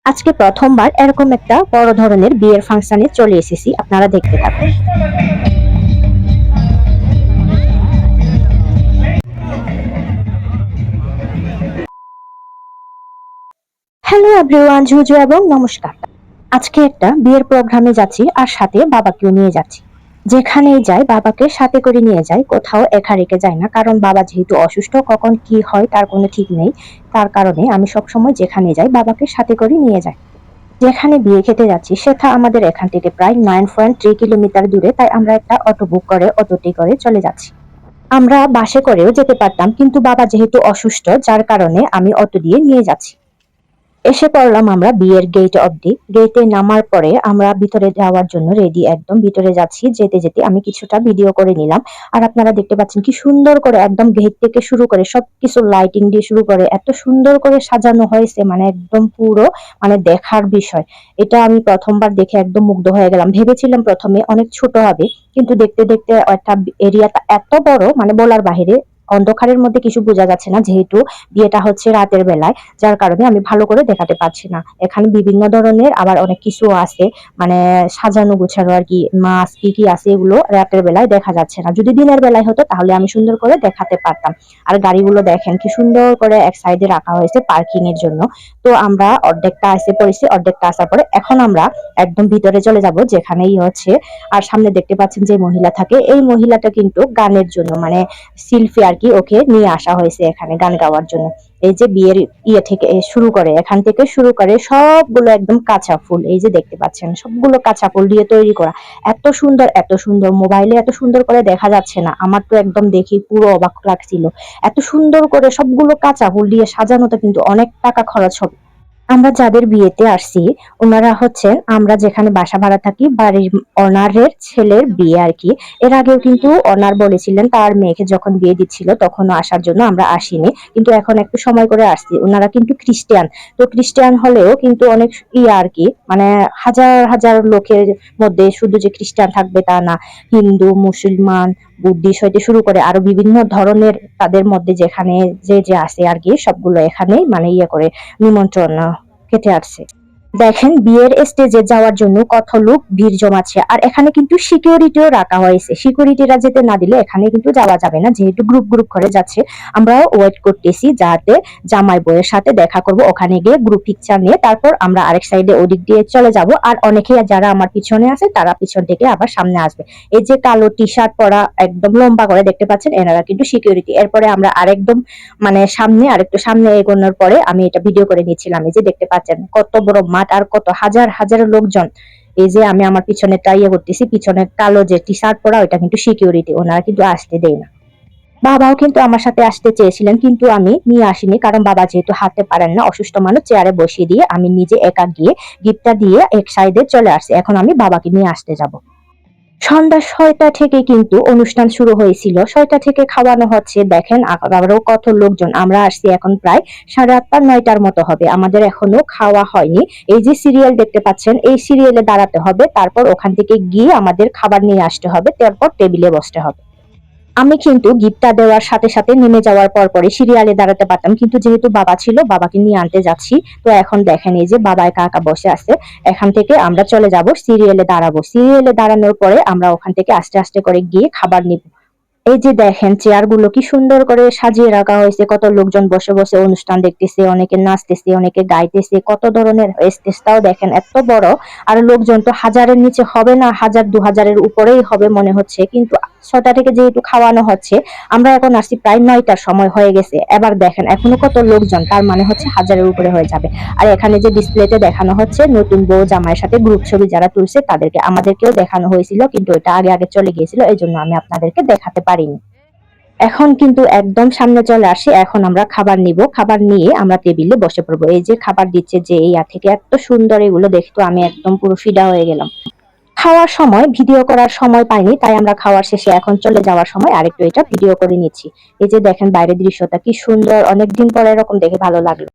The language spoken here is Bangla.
আজকে প্রথমবার এরকম একটা বড় ধরনের বিয়ের ফাংশনে চলে এসেছি, আপনারা দেখতে থাকুন। হ্যালো এভরিওয়ান, ঝুজু এবং নমস্কার। আজকে একটা বিয়ের প্রোগ্রামে যাচ্ছি আর সাথে বাবাকেও নিয়ে যাচ্ছি। যেখানেই যাই বাবাকে সাথে করে নিয়ে যাই, কোথাও একা রেখে যাই না, কারণ বাবা যেহেতু অসুস্থ, কখন কি হয় তার কোনো ঠিক নেই। তার কারণে আমি সবসময় যেখানে যাই বাবাকে সাথে করে নিয়ে যাই। যেখানে বিয়ে খেতে যাচ্ছি সেটা আমাদের এখান থেকে প্রায় 9.3 কিলোমিটার দূরে, তাই আমরা একটা অটো বুক করে অটোতে করে চলে যাচ্ছি। আমরা বাসে করেও যেতে পারতাম, কিন্তু বাবা যেহেতু অসুস্থ যার কারণে আমি অটো দিয়ে নিয়ে যাচ্ছি। এসে পড়লাম আমরা বিয়ের গেট অবধি। গেটে নামার পরে আমরা ভিতরে যাওয়ার জন্য রেডি, একদম ভিতরে যাচ্ছি। যেতে যেতে আমি কিছুটা ভিডিও করে নিলাম। আর আপনারা দেখতে পাচ্ছেন কি সুন্দর করে একদম গেট থেকে শুরু করে সবকিছু লাইটিং দিয়ে শুরু করে এত সুন্দর করে সাজানো হয়েছে, মানে একদম পুরো মানে দেখার বিষয়। এটা আমি প্রথমবার দেখে একদম মুগ্ধ হয়ে গেলাম। ভেবেছিলাম প্রথমে অনেক ছোট হবে, কিন্তু দেখতে দেখতে একটা এরিয়াটা এত বড়, মানে বলার বাহিরে। অন্ধকারের মধ্যে কিছু বোঝা যাচ্ছে না, যেহেতু বিয়েটা হচ্ছে রাতের বেলায়, যার কারণে আমি ভালো করে দেখাতে পারছি না। এখানে বিভিন্ন ধরনের আবার অনেক কিছু আছে, মানে সাজানো গোছানো আর কি, মাছ কি কি আছে এগুলো রাতের বেলায় দেখা যাচ্ছে না। যদি দিনের বেলায় হতো তাহলে আমি সুন্দর করে দেখাতে পারতাম। আর গাড়িগুলো দেখেন কি সুন্দর করে এক সাইডে রাখা হয়েছে পার্কিং এর জন্য। তো আমরা অর্ধেকটা এসে পড়েছি, অর্ধেকটা আসার পরে এখন আমরা একদম ভিতরে চলে যাব যেখানেই হচ্ছে। আর সামনে দেখতে পাচ্ছেন যে মহিলা থাকে, এই মহিলাটা কিন্তু গানের জন্য, মানে শিল্পী আর কি, ওকে নিয়ে আসা হয়েছে এখানে গান গাওয়ার জন্য। এই যে বিয়ের ইয়ে থেকে শুরু করে, এখান থেকে শুরু করে সবগুলো একদম কাঁচা ফুল, এই যে দেখতে পাচ্ছেন সবগুলো কাঁচা ফুল দিয়ে তৈরি করা। এত সুন্দর এত সুন্দর, মোবাইলে এত সুন্দর করে দেখা যাচ্ছে না, আমার তো একদম দেখি পুরো অবাক লাগছিল। এত সুন্দর করে সবগুলো কাঁচা ফুল দিয়ে সাজানোতে কিন্তু অনেক টাকা খরচ হবে। আমরা যাদের বিয়েতে আসছি ওনারা হচ্ছেন আমরা যেখানে বাসা ভাড়া থাকি বাড়ির অনারের ছেলের বিয়ে আর কি। এর আগেও কিন্তু অনার বলেছিলেন তার মেয়েকে যখন বিয়ে দিচ্ছিল তখনও আসার জন্য, আমরা আসিনি, কিন্তু এখন একটু সময় করে আসছি। ওনারা কিন্তু খ্রিস্টান, তো খ্রিস্টান হলেও কিন্তু অনেক ইয়ে আর কি, মানে হাজার হাজার লোকের মধ্যে শুধু যে খ্রিস্টান থাকবে তা না, হিন্দু মুসলমান বুদ্ধিস্ট হইতে শুরু করে আরো বিভিন্ন ধরনের তাদের মধ্যে যেখানে যে যে আছে আর কি, সবগুলো এখানে মানে ইয়ে করে নিমন্ত্রণ খেতে আসছে। দেখেন বিয়ের স্টেজে যাওয়ার জন্য কত লোক ভিড় জমাচ্ছে, আর এখানে কিন্তু সিকিউরিটিও রাখা হয়েছে। সিকিউরিটিরা যেতে না দিলে এখানে কিন্তু যাওয়া যাবে না, যেহেতু গ্রুপ গ্রুপ করে যাচ্ছে। আমরা ওয়েট করতেছি যাতে জামাই বউয়ের সাথে দেখা করব, ওখানে গিয়ে গ্রুপ পিকচার নিয়ে তারপর আমরা আরেক সাইডে ওদিক দিয়ে চলে যাব। আর অনেকেই যারা আমার পিছনে আছে তারা পিছন থেকে আবার সামনে আসবে। এই যে কালো টি শার্ট পরা একদম লম্বা করে দেখতে পাচ্ছেন, এনারা কিন্তু সিকিউরিটি। এরপরে আমরা আরেকদম মানে সামনে, আরেকটু সামনে এগোনোর পরে আমি এটা ভিডিও করে নিয়েছিলাম। এই যে দেখতে পাচ্ছেন কত বড় মাঠ আর কত হাজার হাজার লোকজন। এই যে আমি আমার পিছনে ইয়ে করতেছি, পিছনে কালো যে টি শার্ট পরা ওইটা কিন্তু সিকিউরিটি, ওনারা কিন্তু আসতে দেয় না। বাবাও কিন্তু আমার সাথে আসতে চেয়েছিলেন, কিন্তু আমি নিয়ে আসিনি, কারণ বাবা যেহেতু হাঁটতে পারেন না, অসুস্থ মানুষ, চেয়ারে বসিয়ে দিয়ে আমি নিজে একা গিয়ে গিফটটা দিয়ে এক সাইডে চলে আসছি। এখন আমি বাবাকে নিয়ে আসতে যাব। সন্ধ্যা ৬টা থেকে কিন্তু অনুষ্ঠান শুরু হয়েছিল, ৬টা থেকে খাওয়ানো হচ্ছে। দেখেন আরো কত লোকজন। আমরা আসছি এখন প্রায় 8:30-9টার মতো হবে, আমাদের এখনো খাওয়া হয়নি। এই যে সিরিয়াল দেখতে পাচ্ছেন, এই সিরিয়ালে দাঁড়াতে হবে, তারপর ওখান থেকে গিয়ে আমাদের খাবার নিয়ে আসতে হবে, তারপর টেবিলে বসতে হবে। আমি কিন্তু গিফটটা দেওয়ার সাথে সাথে নেমে যাওয়ার পর পরে সিরিয়ালে দাঁড়াতে পারতাম, কিন্তু যেহেতু বাবা ছিল, বাবাকে নিয়ে আনতে যাচ্ছি। তো এখন দেখেন এই যে বাবা একা একা বসে আছে। এখান থেকে আমরা চলে যাব সিরিয়ালে দাঁড়াবো, সিরিয়ালে দাঁড়ানোর পরে আমরা ওখান থেকে আস্তে আস্তে করে গিয়ে খাবার নিব। এই যে দেখেন চেয়ার গুলো কি সুন্দর করে সাজিয়ে রাখা হয়েছে, কত লোকজন বসে বসে অনুষ্ঠান দেখতেছে, অনেকে নাচতেছে, অনেকে গাইতেছে, কত ধরনের। স্টেজটাও দেখেন এত বড়, আর লোকজন তো হাজারের নিচে হবে না, 1000-2000-এর উপরেই হবে মনে হচ্ছে। কিন্তু ৬টা থেকে যেহেতু খাওয়ানো হচ্ছে, আমরা এখন আসছি প্রায় 9টার সময় হয়ে গেছে। এবার দেখেন এখনো কত লোকজন, তার মানে হচ্ছে হাজারের উপরে হয়ে যাবে। আর এখানে যে ডিসপ্লেতে দেখানো হচ্ছে নতুন বউ জামাইয়ের সাথে গ্রুপ ছবি যারা তুলছে তাদেরকে, আমাদেরকেও দেখানো হয়েছিল, কিন্তু এটা আগে আগে চলে গিয়েছিল, এই জন্য আমি আপনাদেরকে দেখাতে পারিনি। এখন কিন্তু একদম সামনে চলে আসি, এখন আমরা খাবার নিব, খাবার নিয়ে আমরা টেবিলে বসে পড়বো। এই যে খাবার দিচ্ছে যে ইয়া থেকে, এত সুন্দর এগুলো দেখে তো আমি একদম পুরো ফিদা হয়ে গেলাম। খাওয়ার সময় ভিডিও করার সময় পাইনি, তাই আমরা খাওয়ার শেষে এখন চলে যাওয়ার সময় আরেকটু এটা ভিডিও করে নিচ্ছি। এই যে দেখেন বাইরের দৃশ্যটা কি সুন্দর, অনেকদিন পরে এরকম দেখে ভালো লাগলো।